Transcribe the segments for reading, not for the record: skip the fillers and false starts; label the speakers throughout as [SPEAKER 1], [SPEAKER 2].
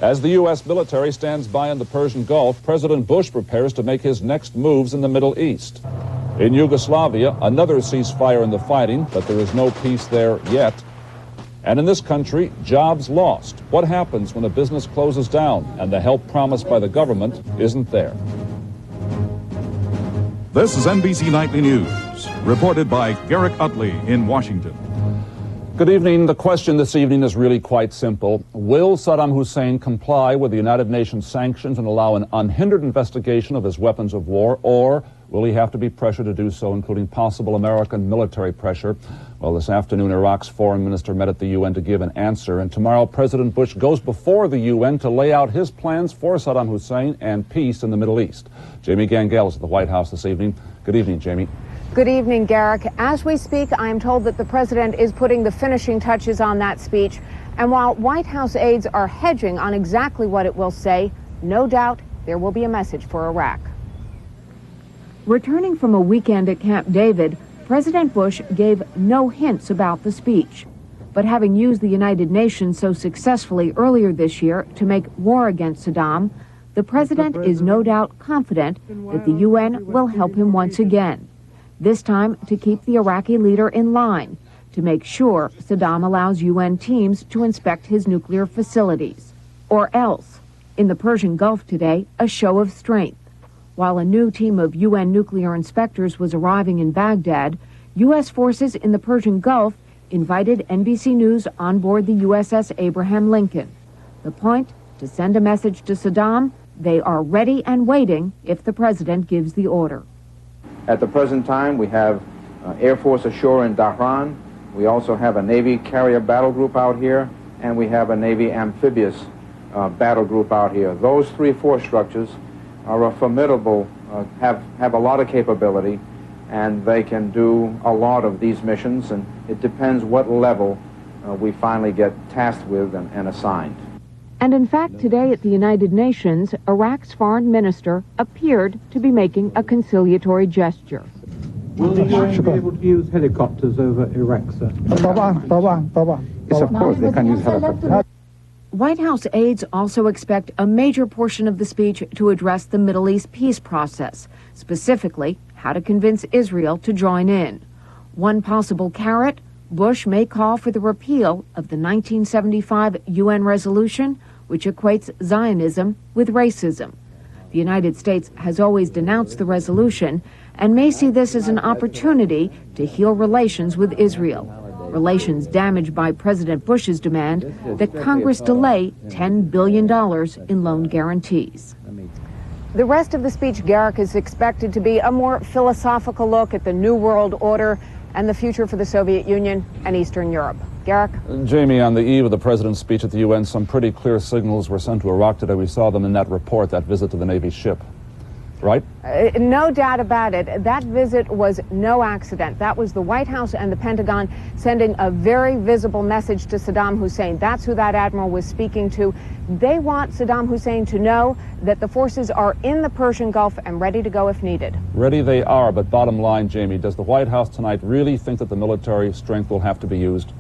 [SPEAKER 1] As the U.S. military stands by in the Persian Gulf, President Bush prepares to make his next moves in the Middle East. In Yugoslavia, another ceasefire in the fighting, but there is no peace there yet. And in this country, jobs lost. What happens when a business closes down and the help promised by the government isn't there?
[SPEAKER 2] This is NBC Nightly News, reported by Garrick Utley in Washington.
[SPEAKER 1] Good evening. The question this evening is really quite simple. Will Saddam Hussein comply with the United Nations sanctions and allow an unhindered investigation of his weapons of war, or will he have to be pressured to do so, including possible American military pressure? Well, this afternoon, Iraq's foreign minister met at the UN to give an answer, and tomorrow President Bush goes before the UN to lay out his plans for Saddam Hussein and peace in the Middle East. Jamie Gangel is at the White House this evening. Good evening, Jamie.
[SPEAKER 3] Good evening, Garrick. As we speak, I am told that the president is putting the finishing touches on that speech. And while White House aides are hedging on exactly what it will say, no doubt there will be a message for Iraq. Returning from a weekend at Camp David, President Bush gave no hints about the speech. But having used the United Nations so successfully earlier this year to make war against Saddam, the president is no doubt confident that the UN will help him once again. This time to keep the Iraqi leader in line, to make sure Saddam allows UN teams to inspect his nuclear facilities. Or else, in the Persian Gulf today, a show of strength. While a new team of UN nuclear inspectors was arriving in Baghdad, U.S. forces in the Persian Gulf invited NBC News on board the USS Abraham Lincoln. The point? To send a message to Saddam, they are ready and waiting if the president gives the order.
[SPEAKER 4] At the present time, we have Air Force ashore in Dhahran. We also have a Navy carrier battle group out here, and we have a Navy amphibious battle group out here. Those three force structures are a formidable, have a lot of capability, and they can do a lot of these missions, and it depends what level we finally get tasked with and assigned.
[SPEAKER 3] And in fact, today at the United Nations, Iraq's foreign minister appeared to be making a conciliatory gesture.
[SPEAKER 5] Will the UN be able to use helicopters over Iraq, sir?
[SPEAKER 6] Yes, of course, they can use helicopters.
[SPEAKER 3] White House aides also expect a major portion of the speech to address the Middle East peace process, specifically how to convince Israel to join in. One possible carrot, Bush may call for the repeal of the 1975 UN resolution, which equates Zionism with racism. The United States has always denounced the resolution and may see this as an opportunity to heal relations with Israel, relations damaged by President Bush's demand that Congress delay $10 billion in loan guarantees. The rest of the speech, Garrick, is expected to be a more philosophical look at the New World Order and the future for the Soviet Union and Eastern Europe. Garrick?
[SPEAKER 1] Jamie, on the eve of the president's speech at the UN, some pretty clear signals were sent to Iraq today. We saw them in that report, that visit to the Navy ship. Right?
[SPEAKER 3] No doubt about it. That visit was no accident. That was the White House and the Pentagon sending a very visible message to Saddam Hussein. That's who that admiral was speaking to. They want Saddam Hussein to know that the forces are in the Persian Gulf and ready to go if needed.
[SPEAKER 1] Ready they are, but bottom line, Jamie, does the White House tonight really think that the military strength will have to be used?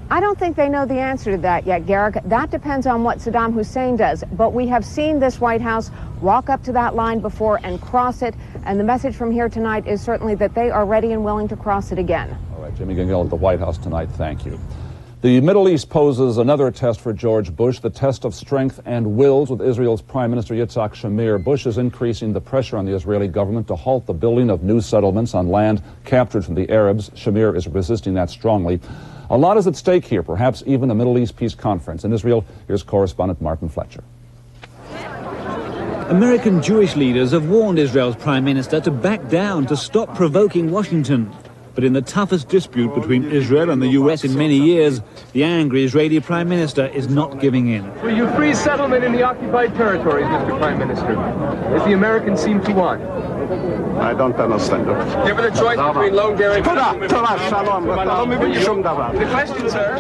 [SPEAKER 3] I don't think they know the answer to that yet, Garrick. That depends on what Saddam Hussein does. But we have seen this White House walk up to that line before and cross it. And the message from here tonight is certainly that they are ready and willing to cross it again.
[SPEAKER 1] All right, Jimmy Gangel at the White House tonight. Thank you. The Middle East poses another test for George Bush, the test of strength and wills with Israel's Prime Minister Yitzhak Shamir. Bush is increasing the pressure on the Israeli government to halt the building of new settlements on land captured from the Arabs. Shamir is resisting that strongly. A lot is at stake here, perhaps even a Middle East peace conference. In Israel, here's correspondent Martin Fletcher.
[SPEAKER 7] American Jewish leaders have warned Israel's Prime Minister to back down, to stop provoking Washington. But in the toughest dispute between Israel and the U.S. in many years, the angry Israeli Prime Minister is not giving in.
[SPEAKER 8] Will you free settlement in the occupied territories, Mr. Prime Minister, as the Americans seem to want?
[SPEAKER 6] I don't understand.
[SPEAKER 8] Given a choice between loan guarantee and the question, sir.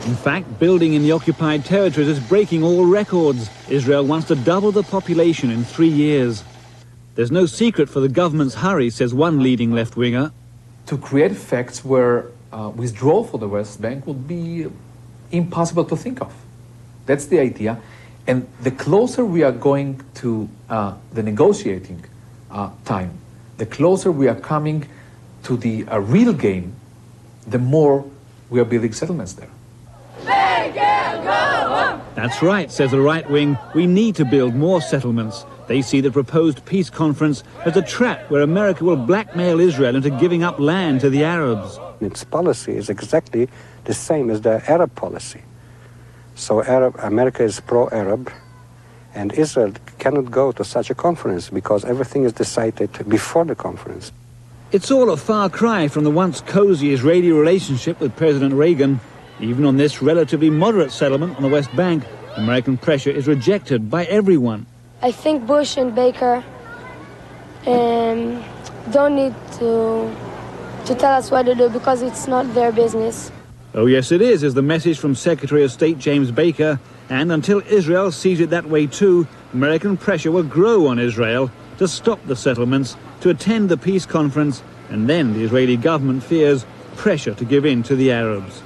[SPEAKER 7] In fact, building in the occupied territories is breaking all records. Israel wants to double the population in 3 years. There's no secret for the government's hurry, says one leading left-winger.
[SPEAKER 9] To create effects where withdrawal for the West Bank would be impossible to think of. That's the idea. And the closer we are going to the negotiating time, the closer we are coming to the real game, the more we are building settlements there.
[SPEAKER 7] That's right, says the right wing. We need to build more settlements. They see the proposed peace conference as a trap where America will blackmail Israel into giving up land to the Arabs.
[SPEAKER 10] Its policy is exactly the same as the Arab policy. So America is pro-Arab, and Israel cannot go to such a conference because everything is decided before the conference.
[SPEAKER 7] It's all a far cry from the once cozy Israeli relationship with President Reagan. Even on this relatively moderate settlement on the West Bank, American pressure is rejected by everyone.
[SPEAKER 11] I think Bush and Baker don't need to tell us what to do because it's not their business.
[SPEAKER 7] Oh yes it is the message from Secretary of State James Baker. And until Israel sees it that way too, American pressure will grow on Israel to stop the settlements, to attend the peace conference, and then the Israeli government fears pressure to give in to the Arabs.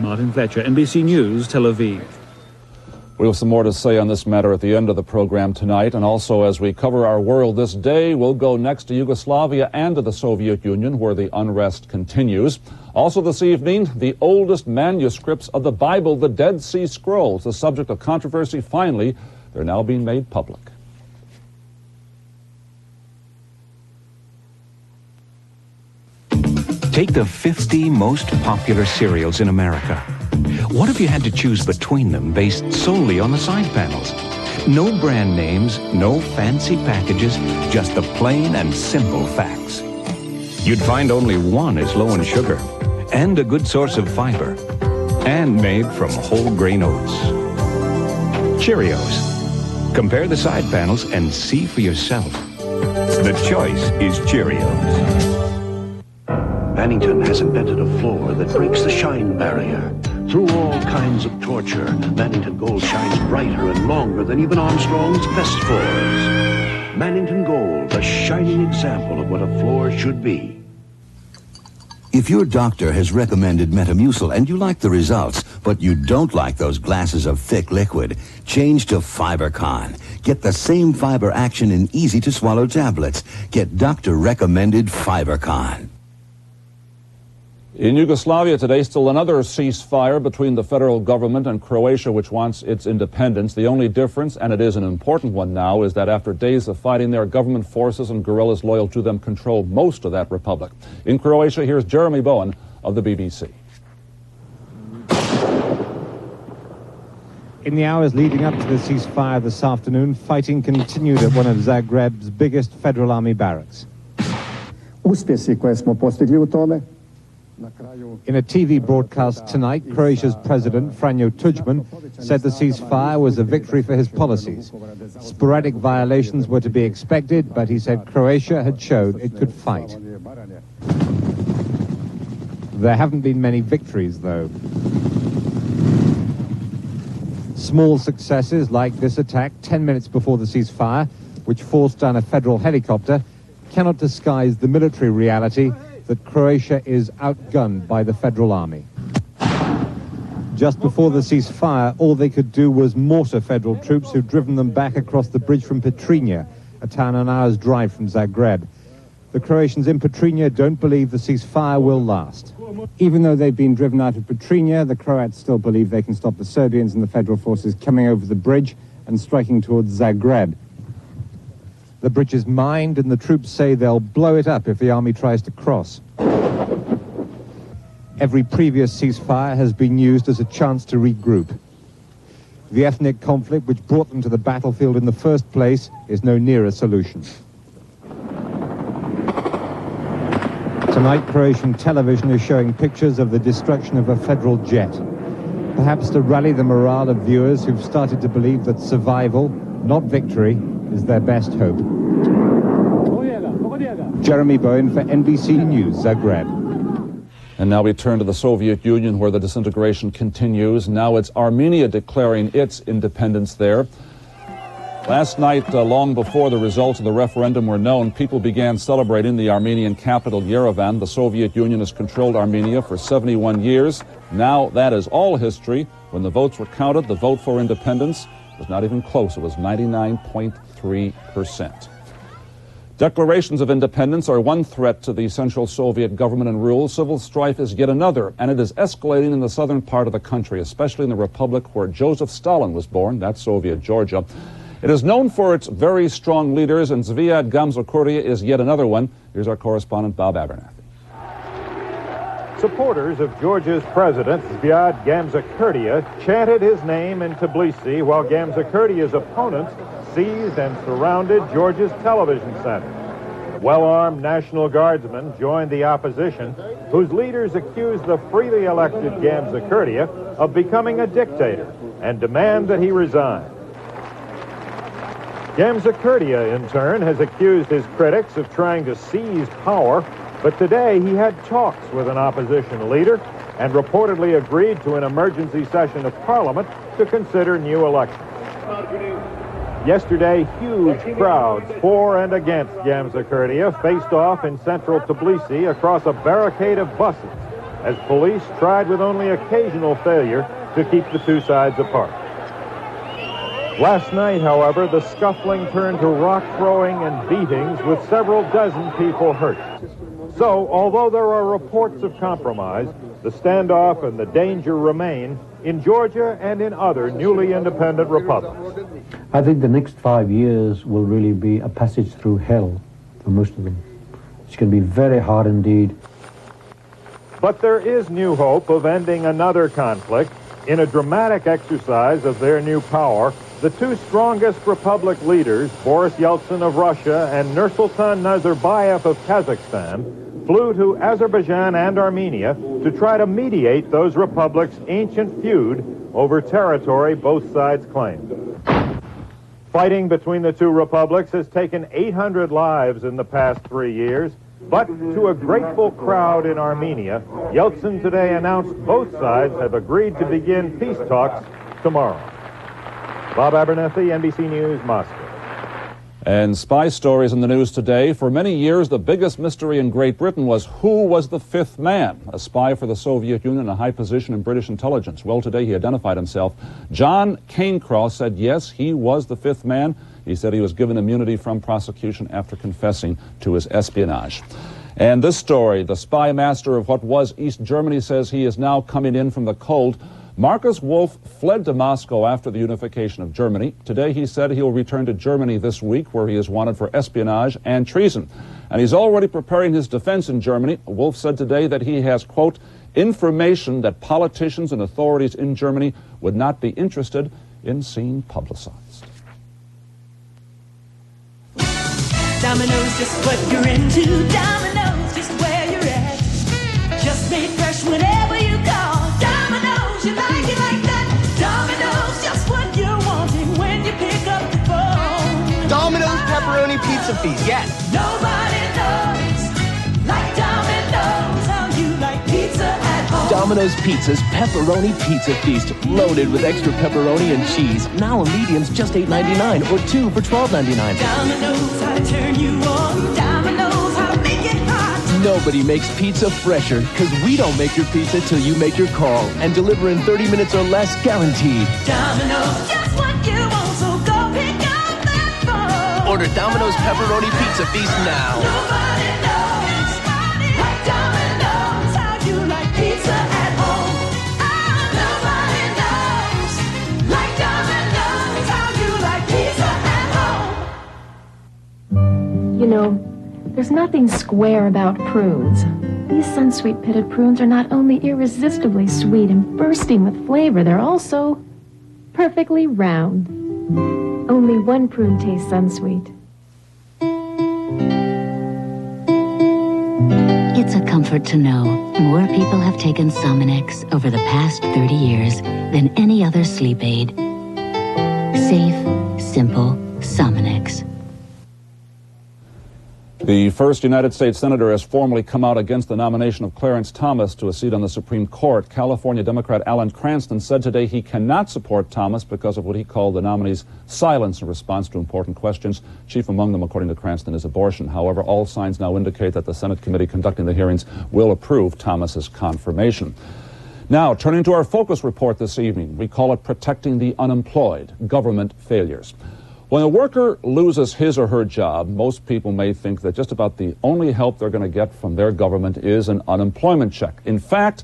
[SPEAKER 7] Martin Fletcher, NBC News, Tel Aviv.
[SPEAKER 1] We have some more to say on this matter at the end of the program tonight, and also as we cover our world this day, we'll go next to Yugoslavia and to the Soviet Union, where the unrest continues. Also this evening, the oldest manuscripts of the Bible, the Dead Sea Scrolls, the subject of controversy. Finally, they're now being made public.
[SPEAKER 12] Take the 50 most popular cereals in America. What if you had to choose between them based solely on the side panels? No brand names, no fancy packages, just the plain and simple facts. You'd find only one is low in sugar and a good source of fiber and made from whole grain oats. Cheerios. Compare the side panels and see for yourself. The choice is Cheerios.
[SPEAKER 13] Mannington has invented a floor that breaks the shine barrier. Through all kinds of torture, Mannington Gold shines brighter and longer than even Armstrong's best floors. Mannington Gold, a shining example of what a floor should be.
[SPEAKER 14] If your doctor has recommended Metamucil and you like the results, but you don't like those glasses of thick liquid, change to FiberCon. Get the same fiber action in easy-to-swallow tablets. Get doctor-recommended FiberCon.
[SPEAKER 1] In Yugoslavia today, still another ceasefire between the federal government and Croatia, which wants its independence. The only difference, and it is an important one now, is that after days of fighting there, government forces and guerrillas loyal to them control most of that republic. In Croatia, here's Jeremy Bowen of the BBC.
[SPEAKER 15] In the hours leading up to the ceasefire this afternoon, fighting continued at one of Zagreb's biggest Federal Army barracks.
[SPEAKER 6] Uspjesi koje smo postigli u tome.
[SPEAKER 15] In a TV broadcast tonight, Croatia's President, Franjo Tudjman, said the ceasefire was a victory for his policies. Sporadic violations were to be expected, but he said Croatia had shown it could fight. There haven't been many victories, though. Small successes like this attack 10 minutes before the ceasefire, which forced down a federal helicopter, cannot disguise the military reality that Croatia is outgunned by the Federal Army. Just before the ceasefire, all they could do was mortar Federal troops who'd driven them back across the bridge from Petrinja, a town an hour's drive from Zagreb. The Croatians in Petrinja don't believe the ceasefire will last.
[SPEAKER 5] Even though they've been driven out of Petrinja, the Croats still believe they can stop the Serbians and the Federal forces coming over the bridge and striking towards Zagreb.
[SPEAKER 15] The bridge is mined, and the troops say they'll blow it up if the army tries to cross. Every previous ceasefire has been used as a chance to regroup. The ethnic conflict which brought them to the battlefield in the first place is no nearer solution. Tonight, Croatian television is showing pictures of the destruction of a federal jet. Perhaps to rally the morale of viewers who've started to believe that survival, not victory, is their best hope. Jeremy Bowen for NBC News, Zagreb.
[SPEAKER 1] And now we turn to the Soviet Union, where the disintegration continues. Now it's Armenia declaring its independence there. Last night, long before the results of the referendum were known, people began celebrating the Armenian capital, Yerevan. The Soviet Union has controlled Armenia for 71 years. Now that is all history. When the votes were counted, the vote for independence was not even close. It was 99.3%. Declarations of independence are one threat to the Central Soviet government and rule. Civil strife is yet another, and it is escalating in the southern part of the country, especially in the republic where Joseph Stalin was born, that's Soviet Georgia. It is known for its very strong leaders, and Zviad Gamzokurdia is yet another one. Here's our correspondent, Bob Abernathy.
[SPEAKER 16] Supporters of Georgia's president, Zviad Gamzokurdia, chanted his name in Tbilisi while Gamzokurdia's opponents seized and surrounded Georgia's television center. Well-armed National Guardsmen joined the opposition, whose leaders accused the freely elected Gamzokurdia of becoming a dictator and demand that he resign. Gamzokurdia, in turn, has accused his critics of trying to seize power, but today he had talks with an opposition leader and reportedly agreed to an emergency session of Parliament to consider new elections. Yesterday, huge crowds for and against Gamzokurdia faced off in central Tbilisi across a barricade of buses as police tried with only occasional failure to keep the two sides apart. Last night, however, the scuffling turned to rock throwing and beatings with several dozen people hurt. So, although there are reports of compromise, the standoff and the danger remain in Georgia and in other newly independent republics.
[SPEAKER 17] I think the next 5 years will really be a passage through hell for most of them. It's going to be very hard indeed.
[SPEAKER 16] But there is new hope of ending another conflict. In a dramatic exercise of their new power, the two strongest republic leaders, Boris Yeltsin of Russia and Nursultan Nazarbayev of Kazakhstan, flew to Azerbaijan and Armenia to try to mediate those republics' ancient feud over territory both sides claimed. Fighting between the two republics has taken 800 lives in the past 3 years, but to a grateful crowd in Armenia, Yeltsin today announced both sides have agreed to begin peace talks tomorrow. Bob Abernathy, NBC News, Moscow.
[SPEAKER 1] And spy stories in the news today. For many years, the biggest mystery in Great Britain was who was the fifth man, a spy for the Soviet Union, a high position in British intelligence. Well, today he identified himself. John Cancross said, yes, he was the fifth man. He said he was given immunity from prosecution after confessing to his espionage. And this story, the spy master of what was East Germany says he is now coming in from the cold. Markus Wolf fled to Moscow after the unification of Germany. Today he said he will return to Germany this week, where he is wanted for espionage and treason. And he's already preparing his defense in Germany. Wolf said today that he has, quote, information that politicians and authorities in Germany would not be interested in seeing publicized.
[SPEAKER 18] Domino's just what you're into. Domino's just where you're at. Just made fresh whenever you call. Domino's, you like it like that. Domino's, just what you're wanting when you pick up the phone.
[SPEAKER 19] Domino's pepperoni pizza feast, yes.
[SPEAKER 18] Nobody knows like Domino's how you like pizza at home.
[SPEAKER 19] Domino's Pizza's pepperoni pizza feast, loaded with extra pepperoni and cheese. Now a medium's just $8.99 or two for $12.99.
[SPEAKER 18] Domino's how to turn you on. Domino's how to make it hot.
[SPEAKER 19] Nobody makes pizza fresher, because we don't make your pizza till you make your call and deliver in 30 minutes or less, guaranteed.
[SPEAKER 18] Domino's, just what you want, so go pick up that phone.
[SPEAKER 19] Order Domino's pepperoni pizza feast now.
[SPEAKER 18] Nobody knows like Domino's how you like pizza at home. Oh, nobody knows like Domino's how you like pizza at home.
[SPEAKER 20] You know, there's nothing square about prunes. These Sunsweet pitted prunes are not only irresistibly sweet and bursting with flavor, they're also perfectly round. Only one prune tastes Sunsweet.
[SPEAKER 21] It's a comfort to know more people have taken Sominex over the past 30 years than any other sleep aid. Safe, simple Sominex.
[SPEAKER 1] The first United States senator has formally come out against the nomination of Clarence Thomas to a seat on the Supreme Court. California Democrat Alan Cranston said today he cannot support Thomas because of what he called the nominee's silence in response to important questions. Chief among them, according to Cranston, is abortion. However, all signs now indicate that the Senate committee conducting the hearings will approve Thomas's confirmation. Now, turning to our focus report this evening, we call it Protecting the Unemployed, Government Failures. When a worker loses his or her job, most people may think that just about the only help they're going to get from their government is an unemployment check. In fact,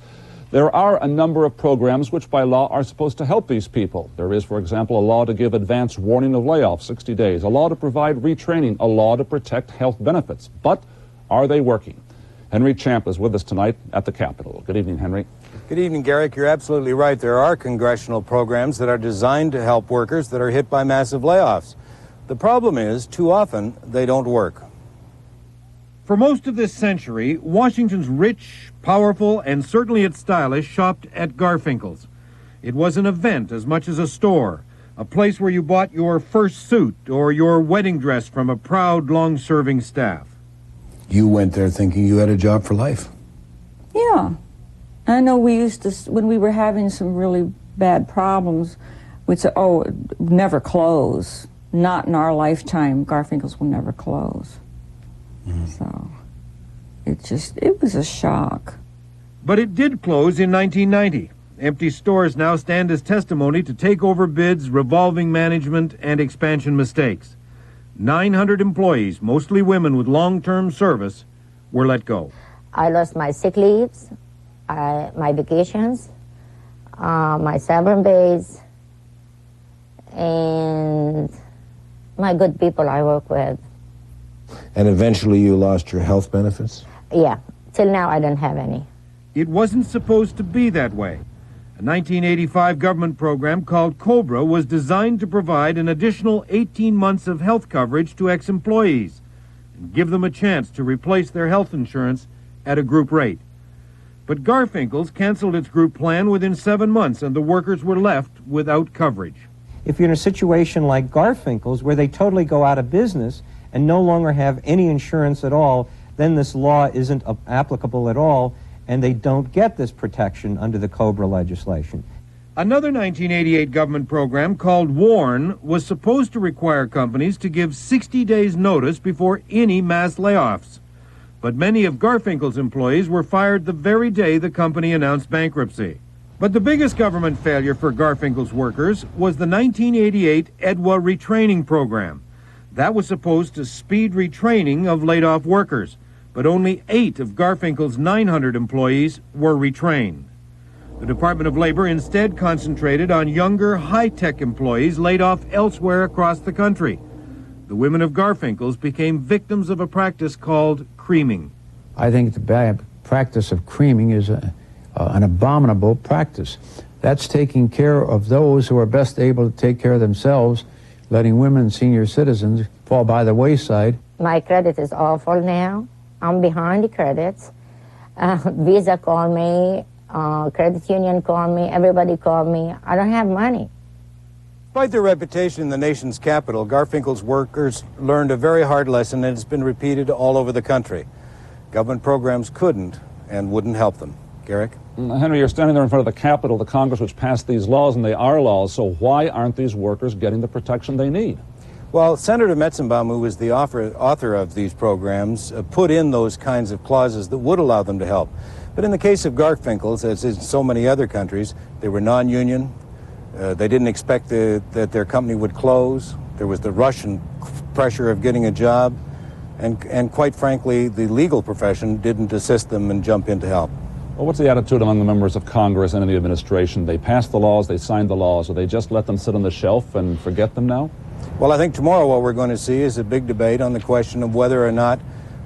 [SPEAKER 1] there are a number of programs which by law are supposed to help these people. There is, for example, a law to give advance warning of layoffs, 60 days, a law to provide retraining, a law to protect health benefits. But are they working? Henry Champ is with us tonight at the Capitol. Good evening, Henry.
[SPEAKER 2] Good evening, Garrick. You're absolutely right. There are congressional programs that are designed to help workers that are hit by massive layoffs. The problem is, too often, they don't work.
[SPEAKER 16] For most of this century, Washington's rich, powerful, and certainly its stylish shopped at Garfinkel's. It was an event as much as a store, a place where you bought your first suit or your wedding dress from a proud, long-serving staff.
[SPEAKER 22] You went there thinking you had a job for life.
[SPEAKER 23] Yeah. I know we used to, when we were having some really bad problems, we'd say, oh, never close. Not in our lifetime. Garfinkel's will never close. So it was a shock.
[SPEAKER 16] But it did close in 1990. Empty stores now stand as testimony to takeover bids, revolving management, and expansion mistakes. 900 employees, mostly women with long-term service, were let go.
[SPEAKER 24] I lost my sick leaves, my vacations, my severance pays, and my good people I work with.
[SPEAKER 22] And eventually you lost your health benefits?
[SPEAKER 24] Yeah. Till now I don't have any.
[SPEAKER 16] It wasn't supposed to be that way. A 1985 government program called COBRA was designed to provide an additional 18 months of health coverage to ex-employees and give them a chance to replace their health insurance at a group rate. But Garfinkel's canceled its group plan within 7 months, and the workers were left without coverage.
[SPEAKER 25] If you're in a situation like Garfinkel's, where they totally go out of business and no longer have any insurance at all, then this law isn't applicable at all, and they don't get this protection under the COBRA legislation.
[SPEAKER 16] Another 1988 government program called WARN was supposed to require companies to give 60 days notice before any mass layoffs. But many of Garfinkel's employees were fired the very day the company announced bankruptcy. But the biggest government failure for Garfinkel's workers was the 1988 EDWA retraining program. That was supposed to speed retraining of laid-off workers, but only 8 of Garfinkel's 900 employees were retrained. The Department of Labor instead concentrated on younger, high-tech employees laid off elsewhere across the country. The women of Garfinkel's became victims of a practice called creaming.
[SPEAKER 26] I think the bad practice of creaming is an abominable practice. That's taking care of those who are best able to take care of themselves, letting women and senior citizens fall by the wayside.
[SPEAKER 24] My credit is awful now. I'm behind the credits. Visa called me, credit union called me, everybody called me. I don't have money.
[SPEAKER 2] Despite their reputation in the nation's capital, Garfinkel's workers learned a very hard lesson, and it's been repeated all over the country. Government programs couldn't and wouldn't help them. Garrick?
[SPEAKER 1] Henry, you're standing there in front of the Capitol, the Congress which passed these laws, and they are laws, so why aren't these workers getting the protection they need?
[SPEAKER 2] Well, Senator Metzenbaum, who was the author of these programs, put in those kinds of clauses that would allow them to help. But in the case of Garfinkel's, as in so many other countries, they were non-union. They didn't expect that their company would close. There was the rush and pressure of getting a job. And quite frankly, the legal profession didn't assist them and jump in to help.
[SPEAKER 1] Well, what's the attitude among the members of Congress and in the administration? They passed the laws, they signed the laws, or they just let them sit on the shelf and forget them now?
[SPEAKER 2] Well, I think tomorrow what we're going to see is a big debate on the question of whether or not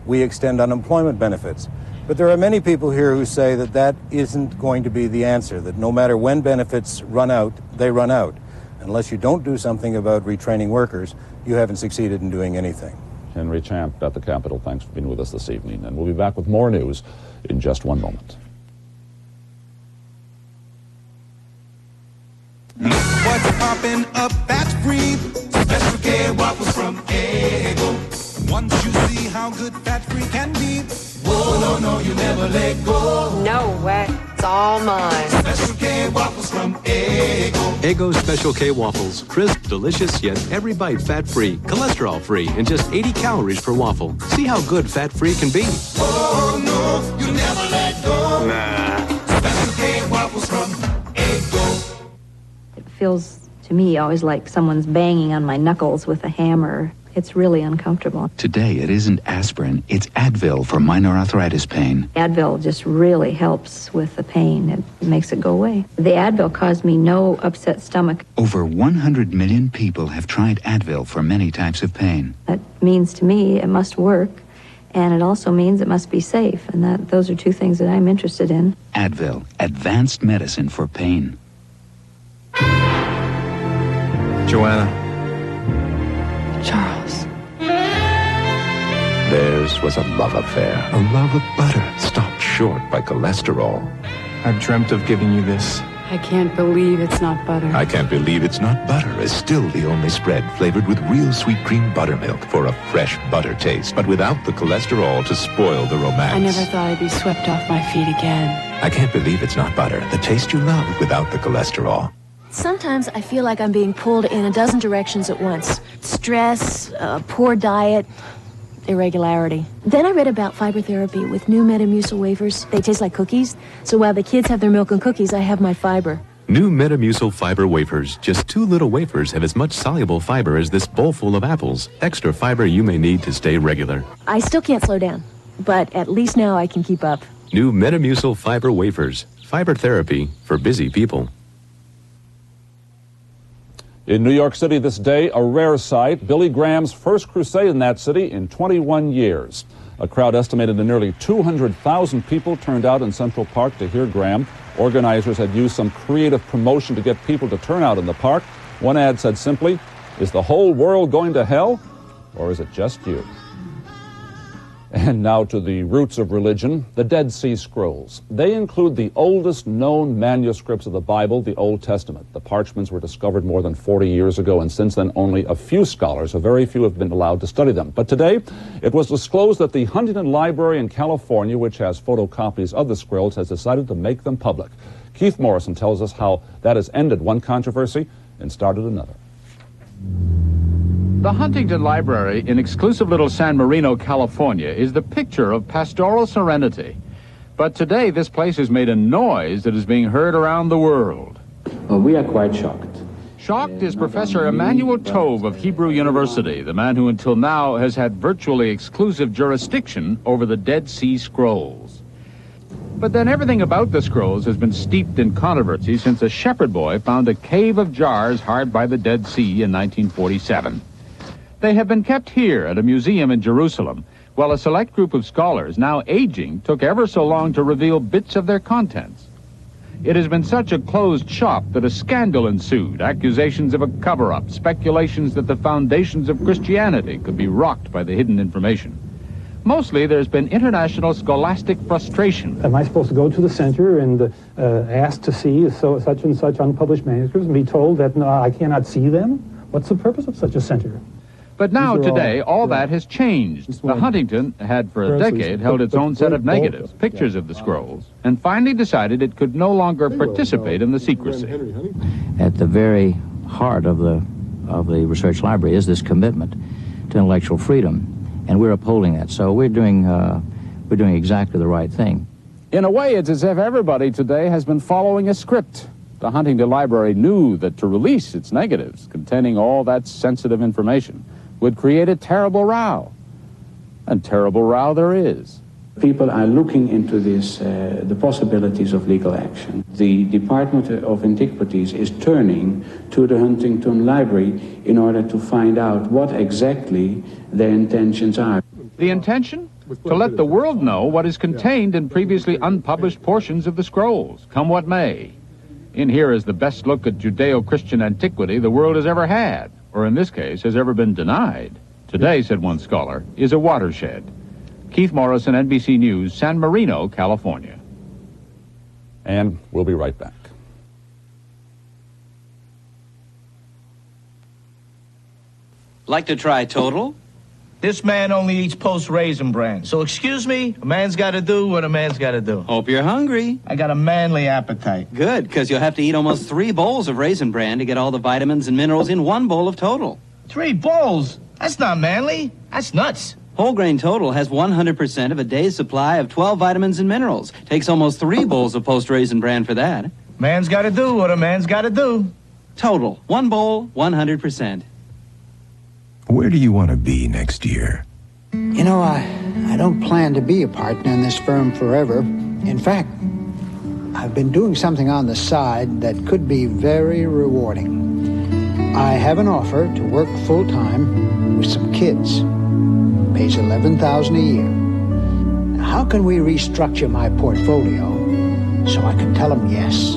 [SPEAKER 2] we extend unemployment benefits. But there are many people here who say that that isn't going to be the answer, that no matter when benefits run out, they run out. Unless you don't do something about retraining workers, you haven't succeeded in doing anything.
[SPEAKER 1] Henry Champ at the Capitol, thanks for being with us this evening. And we'll be back with more news in just one moment.
[SPEAKER 18] What's popping up, that's free. Special K waffles from Eggo. Once you see how good fat-free can be, whoa, no, you never let go.
[SPEAKER 3] No way. It's all mine.
[SPEAKER 18] Special K waffles from Eggo.
[SPEAKER 4] Eggo Special K waffles. Crisp, delicious, yet every bite fat-free, cholesterol-free, and just 80 calories per waffle. See how good fat-free can be.
[SPEAKER 18] Oh, no, you never let go. Nah. Special K waffles from Eggo.
[SPEAKER 8] It feels to me always like someone's banging on my knuckles with a hammer. It's really uncomfortable.
[SPEAKER 9] Today, it isn't aspirin, it's Advil for minor arthritis pain.
[SPEAKER 8] Advil just really helps with the pain. It makes it go away. The Advil caused me no upset stomach.
[SPEAKER 9] Over 100 million people have tried Advil for many types of pain.
[SPEAKER 8] That means to me it must work, and it also means it must be safe, and those are two things that I'm interested in.
[SPEAKER 9] Advil, advanced medicine for pain.
[SPEAKER 4] Joanna.
[SPEAKER 8] Charles.
[SPEAKER 10] Theirs was a love affair. A love of butter, stopped short by cholesterol.
[SPEAKER 11] I've dreamt of giving you this.
[SPEAKER 27] I can't believe it's not butter.
[SPEAKER 10] I Can't Believe It's Not Butter is still the only spread flavored with real sweet cream buttermilk for a fresh butter taste, but without the cholesterol to spoil the romance.
[SPEAKER 27] I never thought I'd be swept off my feet again.
[SPEAKER 10] I Can't Believe It's Not Butter, the taste you love without the cholesterol.
[SPEAKER 28] Sometimes I feel like I'm being pulled in a dozen directions at once. Stress, poor diet, irregularity. Then I read about fiber therapy with new Metamucil wafers. They taste like cookies, so while the kids have their milk and cookies, I have my fiber.
[SPEAKER 4] New Metamucil fiber wafers. Just 2 little wafers have as much soluble fiber as this bowl full of apples. Extra fiber you may need to stay regular.
[SPEAKER 28] I still can't slow down, but at least now I can keep up.
[SPEAKER 4] New Metamucil fiber wafers. Fiber therapy for busy people.
[SPEAKER 1] In New York City this day, a rare sight, Billy Graham's first crusade in that city in 21 years. A crowd estimated at nearly 200,000 people turned out in Central Park to hear Graham. Organizers had used some creative promotion to get people to turn out in the park. One ad said simply, "Is the whole world going to hell, or is it just you?" And now to the roots of religion, the Dead Sea Scrolls. They include the oldest known manuscripts of the Bible, the Old Testament. The parchments were discovered more than 40 years ago, and since then only a few scholars, a very few, have been allowed to study them. But today, it was disclosed that the Huntington Library in California, which has photocopies of the scrolls, has decided to make them public. Keith Morrison tells us how that has ended one controversy and started another.
[SPEAKER 29] The Huntington Library in exclusive little San Marino, California, is the picture of pastoral serenity. But today, this place has made a noise that is being heard around the world.
[SPEAKER 30] We are quite shocked.
[SPEAKER 29] Shocked is Professor Emmanuel Tove of Hebrew University, the man who until now has had virtually exclusive jurisdiction over the Dead Sea Scrolls. But then everything about the scrolls has been steeped in controversy since a shepherd boy found a cave of jars hard by the Dead Sea in 1947. They have been kept here at a museum in Jerusalem, while a select group of scholars, now aging, took ever so long to reveal bits of their contents. It has been such a closed shop that a scandal ensued, accusations of a cover-up, speculations that the foundations of Christianity could be rocked by the hidden information. Mostly there's been international scholastic frustration.
[SPEAKER 31] Am I supposed to go to the center and ask to see such and such unpublished manuscripts and be told that no, I cannot see them? What's the purpose of such a center?
[SPEAKER 29] But now, today, all that has changed. The Huntington had for a decade held its own set of negatives, pictures of the scrolls, and finally decided it could no longer participate in the secrecy.
[SPEAKER 32] At the very heart of the research library is this commitment to intellectual freedom, and we're upholding that. So we're doing exactly the right thing.
[SPEAKER 29] In a way, it's as if everybody today has been following a script. The Huntington Library knew that to release its negatives containing all that sensitive information would create a terrible row. And terrible row there is.
[SPEAKER 30] People are looking into this, the possibilities of legal action. The Department of Antiquities is turning to the Huntington Library in order to find out what exactly their intentions are.
[SPEAKER 29] The intention? To let the world know what is contained in previously unpublished portions of the scrolls, come what may. In here is the best look at Judeo-Christian antiquity the world has ever had, or in this case, has ever been denied. Today, said one scholar, is a watershed. Keith Morrison, NBC News, San Marino, California.
[SPEAKER 1] And we'll be right back.
[SPEAKER 33] Like to try Total?
[SPEAKER 5] This man only eats post-raisin bran. So excuse me, a man's got to do what a man's got to do.
[SPEAKER 6] Hope you're hungry.
[SPEAKER 5] I got a manly appetite.
[SPEAKER 6] Good, because you'll have to eat almost 3 bowls of raisin bran to get all the vitamins and minerals in 1 bowl of Total.
[SPEAKER 5] 3 bowls? That's not manly. That's nuts.
[SPEAKER 6] Whole Grain Total has 100% of a day's supply of 12 vitamins and minerals. Takes almost 3 bowls of post-raisin bran for that.
[SPEAKER 5] Man's got to do what a man's got to do.
[SPEAKER 6] Total. 1 bowl, 100%.
[SPEAKER 10] Where do you want to be next year?
[SPEAKER 7] You know, I don't plan to be a partner in this firm forever. In fact, I've been doing something on the side that could be very rewarding. I have an offer to work full-time with some kids. Pays $11,000 a year. Now, how can we restructure my portfolio so I can tell them yes?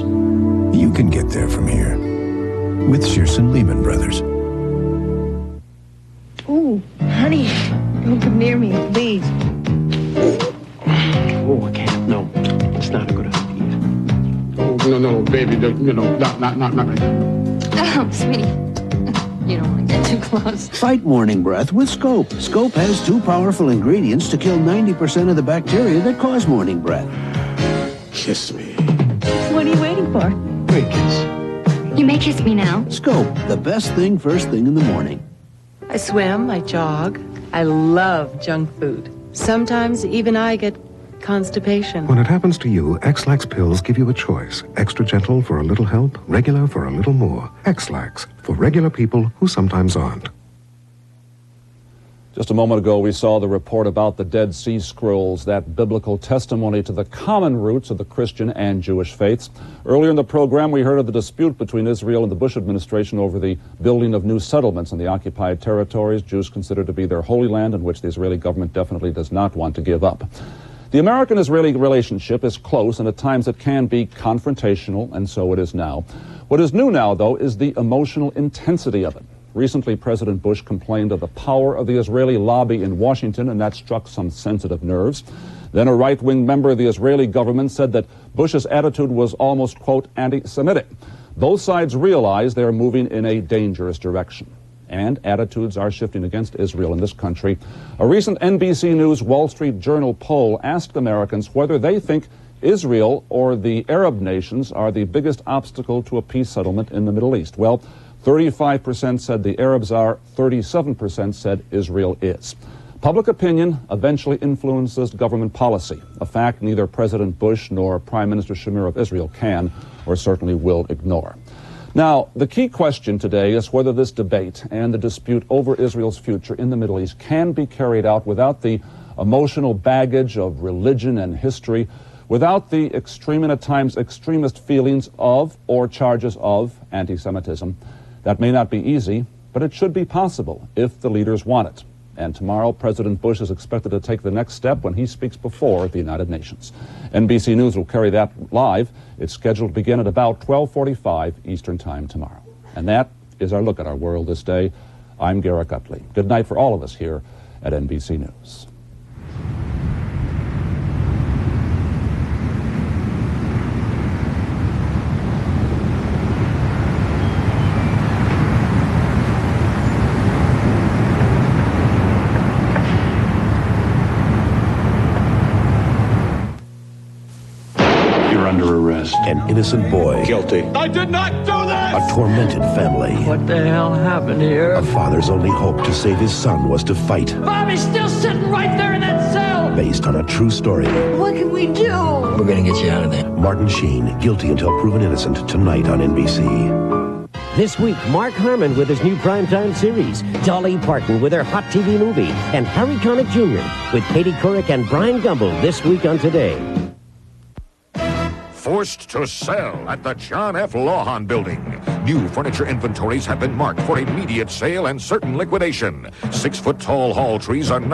[SPEAKER 10] You can get there from here with Shearson Lehman Brothers.
[SPEAKER 28] Ooh, honey, don't come near me, please.
[SPEAKER 12] Oh, I can't. No, it's not a good idea. Oh, no, baby, not right now.
[SPEAKER 28] Oh, sweetie, you don't want to get too close.
[SPEAKER 13] Fight morning breath with Scope. Scope has 2 powerful ingredients to kill 90% of the bacteria that cause morning breath.
[SPEAKER 12] Kiss me.
[SPEAKER 28] What are you waiting for?
[SPEAKER 12] Great kiss.
[SPEAKER 28] You may kiss me now.
[SPEAKER 13] Scope, the best thing first thing in the morning.
[SPEAKER 27] I swim, I jog. I love junk food. Sometimes even I get constipation.
[SPEAKER 14] When it happens to you, X-Lax pills give you a choice. Extra gentle for a little help, regular for a little more. X-Lax, for regular people who sometimes aren't.
[SPEAKER 1] Just a moment ago, we saw the report about the Dead Sea Scrolls, that biblical testimony to the common roots of the Christian and Jewish faiths. Earlier in the program, we heard of the dispute between Israel and the Bush administration over the building of new settlements in the occupied territories, Jews consider to be their holy land, in which the Israeli government definitely does not want to give up. The American-Israeli relationship is close, and at times it can be confrontational, and so it is now. What is new now, though, is the emotional intensity of it. Recently, President Bush complained of the power of the Israeli lobby in Washington, and that struck some sensitive nerves. Then a right-wing member of the Israeli government said that Bush's attitude was almost, quote, anti-Semitic. Both sides realize they are moving in a dangerous direction. And attitudes are shifting against Israel in this country. A recent NBC News Wall Street Journal poll asked Americans whether they think Israel or the Arab nations are the biggest obstacle to a peace settlement in the Middle East. Well, 35% said the Arabs are, 37% said Israel is. Public opinion eventually influences government policy, a fact neither President Bush nor Prime Minister Shamir of Israel can or certainly will ignore. Now, the key question today is whether this debate and the dispute over Israel's future in the Middle East can be carried out without the emotional baggage of religion and history, without the extreme and at times extremist feelings of or charges of anti-Semitism. That may not be easy, but it should be possible if the leaders want it. And tomorrow, President Bush is expected to take the next step when he speaks before the United Nations. NBC News will carry that live. It's scheduled to begin at about 12:45 Eastern Time tomorrow. And that is our look at our world this day. I'm Garrett Utley. Good night for all of us here at NBC News.
[SPEAKER 15] Under arrest. An innocent boy.
[SPEAKER 12] Guilty. I did not do this!
[SPEAKER 15] A tormented family.
[SPEAKER 17] What the hell happened here?
[SPEAKER 15] A father's only hope to save his son was to fight.
[SPEAKER 17] Bobby's still sitting right there in that cell!
[SPEAKER 15] Based on a true story.
[SPEAKER 17] What can we do?
[SPEAKER 15] We're gonna get you out of there. Martin Sheen, guilty until proven innocent, tonight on NBC.
[SPEAKER 19] This week, Mark Harmon with his new primetime series, Dolly Parton with her hot TV movie, and Harry Connick Jr. with Katie Couric and Brian Gumble this week on Today.
[SPEAKER 10] Forced to sell at the John F. Lawhon Building. New furniture inventories have been marked for immediate sale and certain liquidation. 6-foot-tall hall trees are not